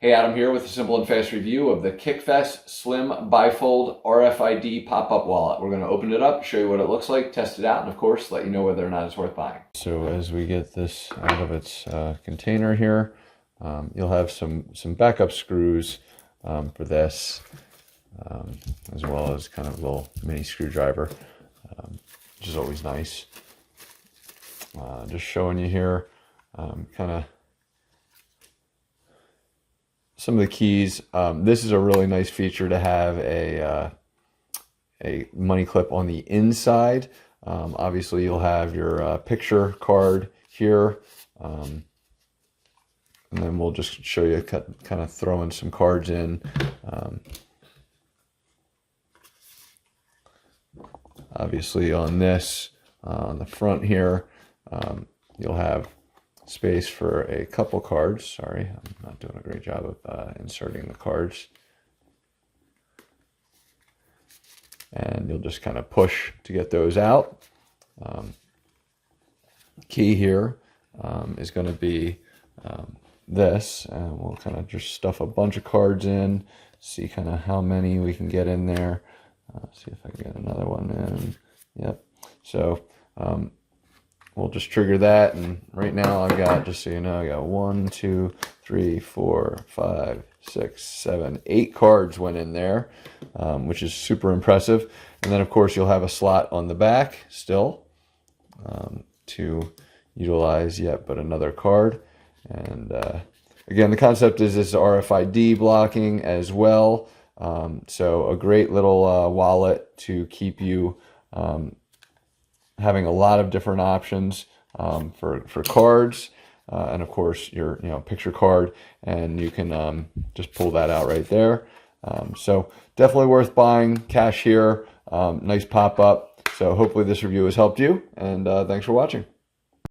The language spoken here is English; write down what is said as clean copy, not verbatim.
Hey, Adam here with a simple and fast review of the KIKVES Slim Bifold RFID pop-up wallet. We're going to open it up, show you what it looks like, test it out, and of course, let you know whether or not it's worth buying. So as we get this out of its container here, you'll have some backup screws for this, as well as kind of a little mini screwdriver, which is always nice. Just showing you here, kind of some of the keys. This is a really nice feature to have a money clip on the inside. Obviously, you'll have your picture card here, and then we'll just show you kind of throwing some cards in. Obviously, on this, on the front here, you'll have space for a couple cards. Sorry, I'm not doing a great job of inserting the cards. And you'll just kind of push to get those out. Key here is going to be this, and we'll kind of just stuff a bunch of cards in, see kind of how many we can get in there. See if I can get another one in. Yep. So we'll just trigger that, and right now I've got, just so you know, I got 1, 2, 3, 4, 5, 6, 7, 8 cards went in there, which is super impressive. And then of course you'll have a slot on the back still to utilize yet but another card. And again, the concept is this RFID blocking as well. So a great little wallet to keep you having a lot of different options for cards, and of course your picture card, and you can just pull that out right there. So definitely worth buying. Cash here, nice pop up. So hopefully this review has helped you, and thanks for watching.